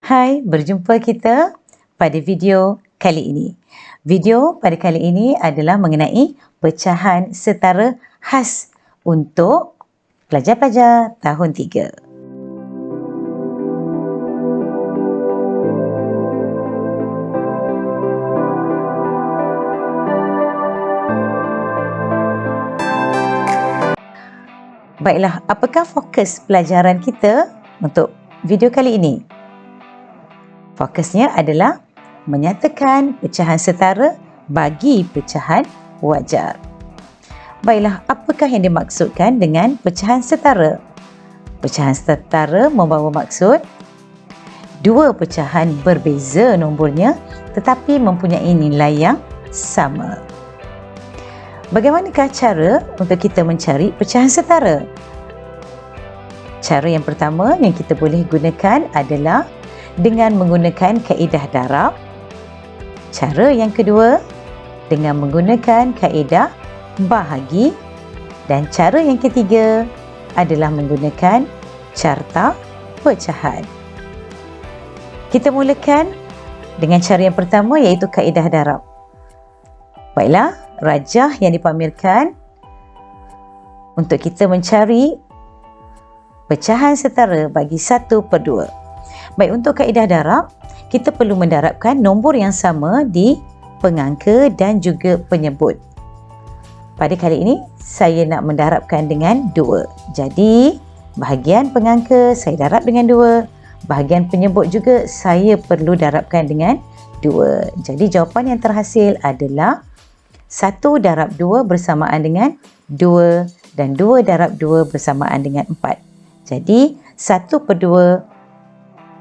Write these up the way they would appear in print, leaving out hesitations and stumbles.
Hai, berjumpa kita pada video kali ini. Video pada kali ini adalah mengenai pecahan setara khas untuk pelajar-pelajar tahun 3. Baiklah, apakah fokus pelajaran kita untuk video kali ini? Fokusnya adalah menyatakan pecahan setara bagi pecahan wajar. Baiklah, apakah yang dimaksudkan dengan pecahan setara? Pecahan setara membawa maksud dua pecahan berbeza nombornya tetapi mempunyai nilai yang sama. Bagaimanakah cara untuk kita mencari pecahan setara? Cara yang pertama yang kita boleh gunakan adalah dengan menggunakan kaedah darab. Cara yang kedua dengan menggunakan kaedah bahagi. Dan cara yang ketiga adalah menggunakan carta pecahan. Kita mulakan dengan cara yang pertama iaitu kaedah darab. Baiklah, rajah yang dipamerkan untuk kita mencari pecahan setara bagi 1/2. Baik, untuk kaedah darab, kita perlu mendarabkan nombor yang sama di pengangka dan juga penyebut. Pada kali ini, saya nak mendarabkan dengan 2. Jadi, bahagian pengangka saya darab dengan 2. Bahagian penyebut juga saya perlu darabkan dengan 2. Jadi, jawapan yang terhasil adalah 1 darab 2 bersamaan dengan 2 dan 2 darab 2 bersamaan dengan 4. Jadi, 1/2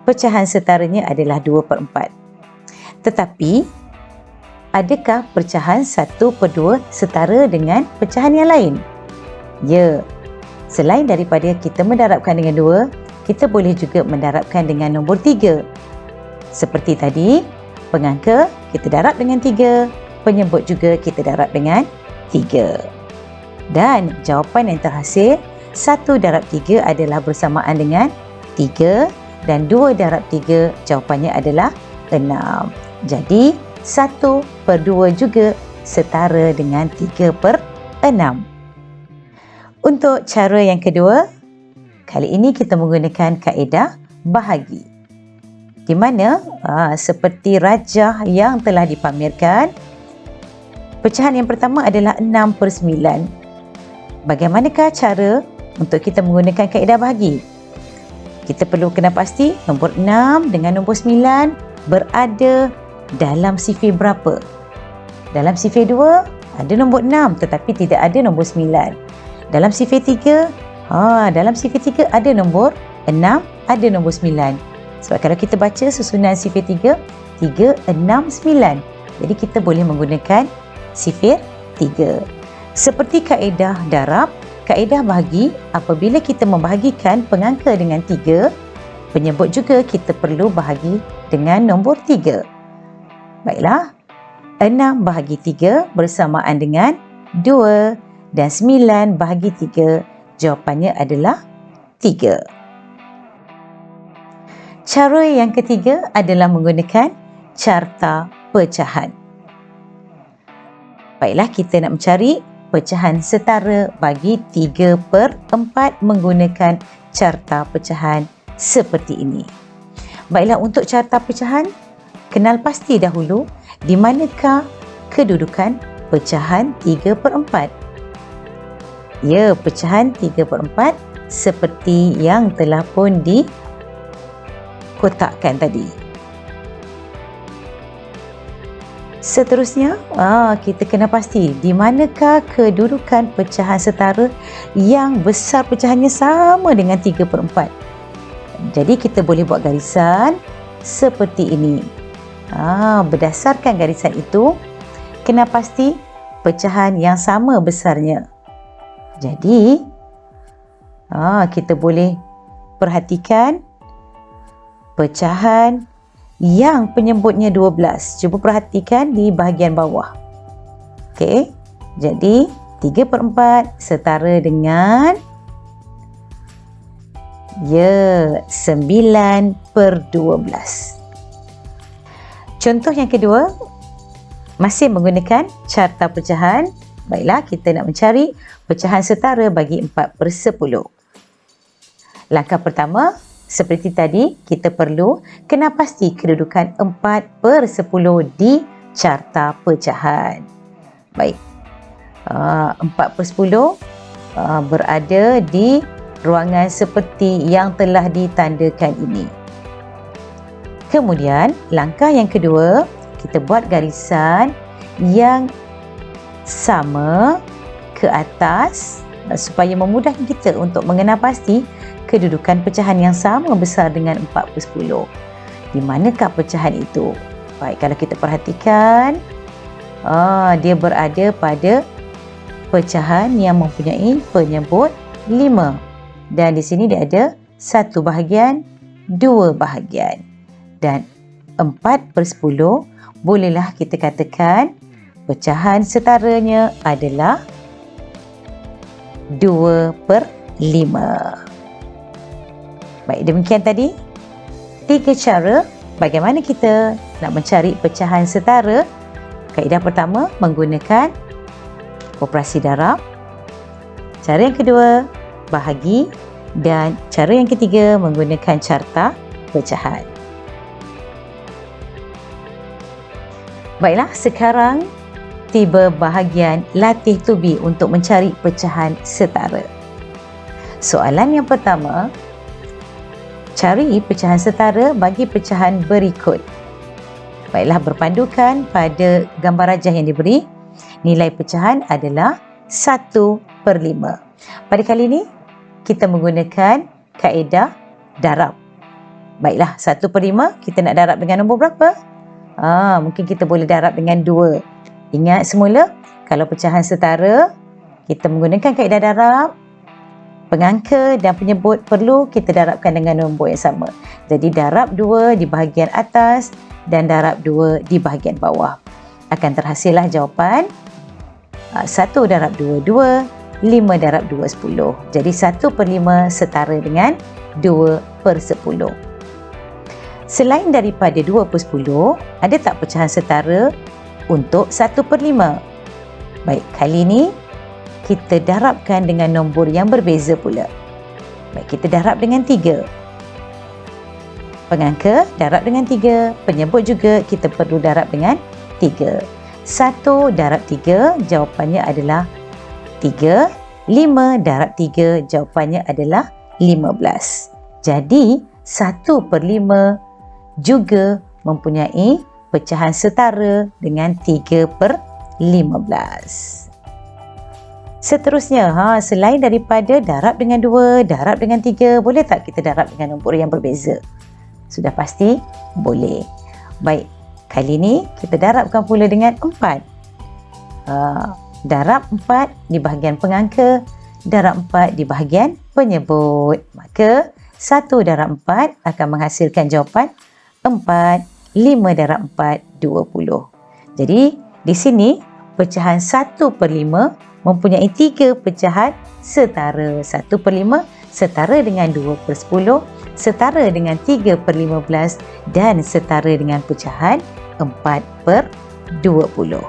pecahan setaranya adalah 2/4. Tetapi, adakah pecahan 1/2 setara dengan pecahan yang lain? Ya, selain daripada kita mendarabkan dengan 2, kita boleh juga mendarabkan dengan nombor 3. Seperti tadi, pengangka kita darab dengan 3, penyebut juga kita darab dengan 3. Dan jawapan yang terhasil 1 darab 3 adalah bersamaan dengan 3 dan 2 darab 3 jawapannya adalah 6. Jadi 1/2 juga setara dengan 3/6. Untuk cara yang kedua, kali ini kita menggunakan kaedah bahagi. Di mana seperti rajah yang telah dipamerkan, pecahan yang pertama adalah 6/9. Bagaimanakah cara untuk kita menggunakan kaedah bahagi? Kita perlu kena pasti nombor 6 dengan nombor 9 berada dalam sifir berapa. Dalam sifir 2 ada nombor 6 tetapi tidak ada nombor 9. Dalam sifir 3, dalam sifir 3 ada nombor 6, ada nombor 9. Sebab kalau kita baca susunan sifir 3, 3, 6, 9. Jadi kita boleh menggunakan sifir 3. Seperti kaedah darab, kaedah bahagi, apabila kita membahagikan pengangka dengan 3, penyebut juga kita perlu bahagi dengan nombor 3. Baiklah, 6 bahagi 3 bersamaan dengan 2 dan 9 bahagi 3, jawapannya adalah 3. Cara yang ketiga adalah menggunakan carta pecahan. Baiklah, kita nak mencari pecahan setara bagi 3/4 menggunakan carta pecahan seperti ini. Baiklah, untuk carta pecahan, kenal pasti dahulu di manakah kedudukan pecahan 3/4. Ya, pecahan 3/4 seperti yang telah pun dikotakkan tadi. Seterusnya, kita kena pasti di manakah kedudukan pecahan setara yang besar pecahannya sama dengan 3/4. Jadi kita boleh buat garisan seperti ini. Berdasarkan garisan itu, kena pasti pecahan yang sama besarnya. Jadi, kita boleh perhatikan pecahan yang penyebutnya 12. Cuba perhatikan di bahagian bawah. Okey. Jadi 3/4 setara dengan Ya, 9/12. Contoh yang kedua, masih menggunakan carta pecahan. Baiklah, kita nak mencari pecahan setara bagi 4/10. Langkah pertama, seperti tadi, kita perlu kena pasti kedudukan 4/10 di carta pecahan. Baik, 4/10 berada di ruangan seperti yang telah ditandakan ini. Kemudian, langkah yang kedua, kita buat garisan yang sama ke atas supaya memudahkan kita untuk mengenal pasti kedudukan pecahan yang sama besar dengan 4/10. Di manakah pecahan itu? Baik, kalau kita perhatikan, dia berada pada pecahan yang mempunyai penyebut 5. Dan di sini dia ada 1 bahagian, 2 bahagian. Dan 4/10 bolehlah kita katakan pecahan setaranya adalah 2/5. Baik, demikian tadi 3 cara bagaimana kita nak mencari pecahan setara. Kaedah pertama menggunakan operasi darab. Cara yang kedua, bahagi. Dan cara yang ketiga menggunakan carta pecahan. Baiklah, sekarang tiba bahagian latih tubi untuk mencari pecahan setara. Soalan yang pertama, cari pecahan setara bagi pecahan berikut. Baiklah, berpandukan pada gambar rajah yang diberi, nilai pecahan adalah 1/5. Pada kali ini, kita menggunakan kaedah darab. Baiklah, 1/5 kita nak darab dengan nombor berapa? Mungkin kita boleh darab dengan 2. Ingat semula, kalau pecahan setara, kita menggunakan kaedah darab. Pengangka dan penyebut perlu kita darabkan dengan nombor yang sama. Jadi darab 2 di bahagian atas dan darab 2 di bahagian bawah. Akan terhasillah jawapan 1 darab 2, 2. 5 darab 2, 10. Jadi 1/5 setara dengan 2/10. Selain daripada 2/10, ada tak pecahan setara untuk 1/5? Baik, kali ini kita darabkan dengan nombor yang berbeza pula. Baik, kita darab dengan 3. Pengangka darab dengan 3. Penyebut juga kita perlu darab dengan 3. 1 darab 3, jawapannya adalah 3. 5 darab 3, jawapannya adalah 15. Jadi 1/5 juga mempunyai pecahan setara dengan 3/15. Seterusnya, selain daripada darab dengan 2, darab dengan 3, boleh tak kita darab dengan nombor yang berbeza? Sudah pasti boleh. Baik, kali ini kita darabkan pula dengan 4. Darab 4 di bahagian pengangka, darab 4 di bahagian penyebut. Maka 1 darab 4 akan menghasilkan jawapan 4. 5 darab 4, 20. Jadi di sini pecahan 1/5 mempunyai 3 pecahan setara. 1/5 setara dengan 2/10, setara dengan 3/15 dan setara dengan pecahan 4/20.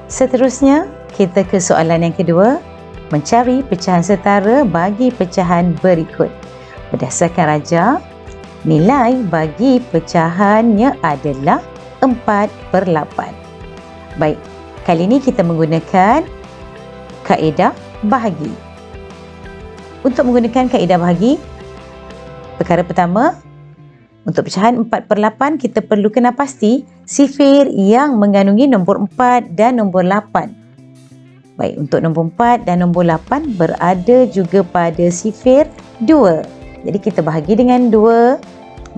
Seterusnya, kita ke soalan yang kedua, mencari pecahan setara bagi pecahan berikut. Berdasarkan rajah, nilai bagi pecahannya adalah 4/8. Baik, kali ini kita menggunakan kaedah bahagi. Untuk menggunakan kaedah bahagi, perkara pertama, untuk pecahan 4/8 kita perlu kena pasti sifir yang mengandungi nombor 4 dan nombor 8. Baik, untuk nombor 4 dan nombor 8 berada juga pada sifir 2. Jadi kita bahagi dengan 2.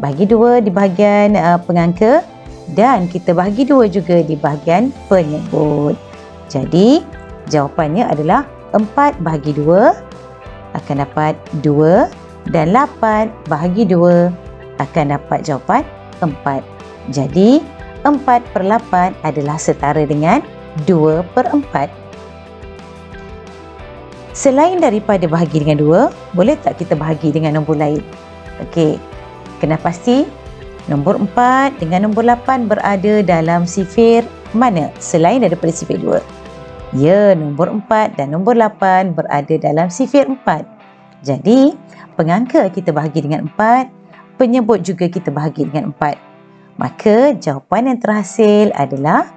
Bahagi 2 di bahagian pengangka dan kita bahagi 2 juga di bahagian penyebut. Jadi jawapannya adalah 4 bahagi 2 akan dapat 2 dan 8 bahagi 2 akan dapat jawapan 4. Jadi 4/8 adalah setara dengan 2/4. Selain daripada bahagi dengan 2, boleh tak kita bahagi dengan nombor lain? Okey, kena pasti nombor 4 dengan nombor 8 berada dalam sifir mana selain daripada sifir 2? Ya, nombor 4 dan nombor 8 berada dalam sifir 4. Jadi, pengangka kita bahagi dengan 4, penyebut juga kita bahagi dengan 4. Maka, jawapan yang terhasil adalah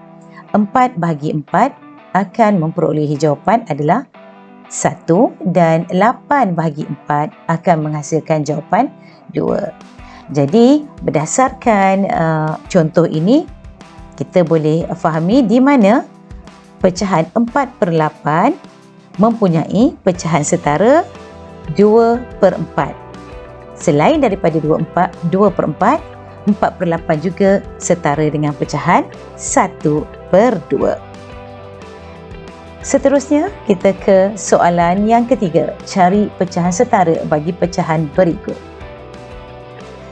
4 bahagi 4 akan memperolehi jawapan adalah 1 dan 8 bahagi 4 akan menghasilkan jawapan 2. Jadi, berdasarkan contoh ini, kita boleh fahami di mana pecahan 4/8 mempunyai pecahan setara 2/4. Selain daripada 2/4, 4/8 juga setara dengan pecahan 1/2. Seterusnya, kita ke soalan yang ketiga. Cari pecahan setara bagi pecahan berikut.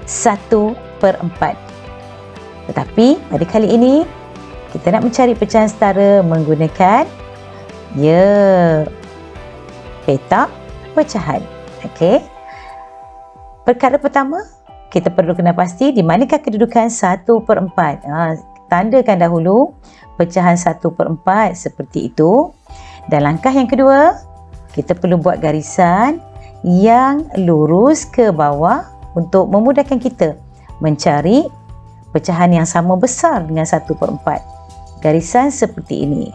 1/4. Tetapi pada kali ini, kita nak mencari pecahan setara menggunakan petak pecahan. Okey. Perkara pertama, kita perlu kena pasti di manakah kedudukan 1/4. Tandakan dahulu pecahan 1/4 seperti itu. Dan langkah yang kedua, kita perlu buat garisan yang lurus ke bawah untuk memudahkan kita mencari pecahan yang sama besar dengan 1/4. Garisan seperti ini.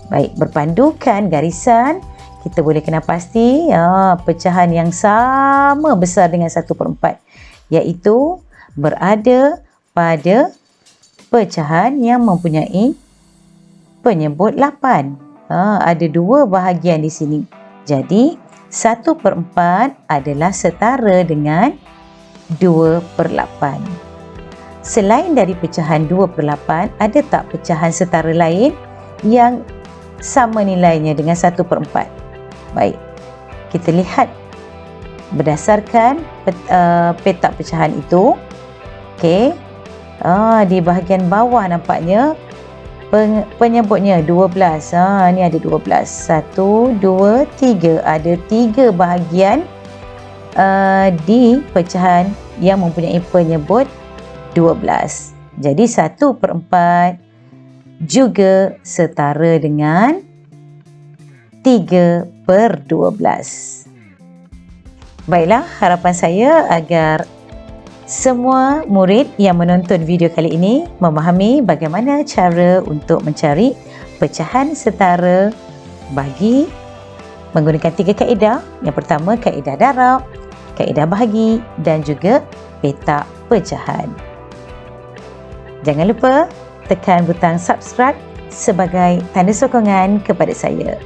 Baik, berpandukan garisan, kita boleh kena pasti pecahan yang sama besar dengan 1/4, iaitu berada pada pecahan yang mempunyai penyebut 8. Ada 2 bahagian di sini. Jadi, 1/4 adalah setara dengan 2/8. Selain dari pecahan 2/8, ada tak pecahan setara lain yang sama nilainya dengan 1/4? Baik, kita lihat berdasarkan petak pecahan itu. Okey. Di bahagian bawah nampaknya penyebutnya 12. Ni ada 12. 1, 2, 3. Ada 3 bahagian di pecahan yang mempunyai penyebut 12. Jadi 1/4 juga setara dengan 3/12. Baiklah, harapan saya agar semua murid yang menonton video kali ini memahami bagaimana cara untuk mencari pecahan setara bagi menggunakan 3 kaedah. Yang pertama, kaedah darab, kaedah bahagi dan juga petak pecahan. Jangan lupa tekan butang subscribe sebagai tanda sokongan kepada saya.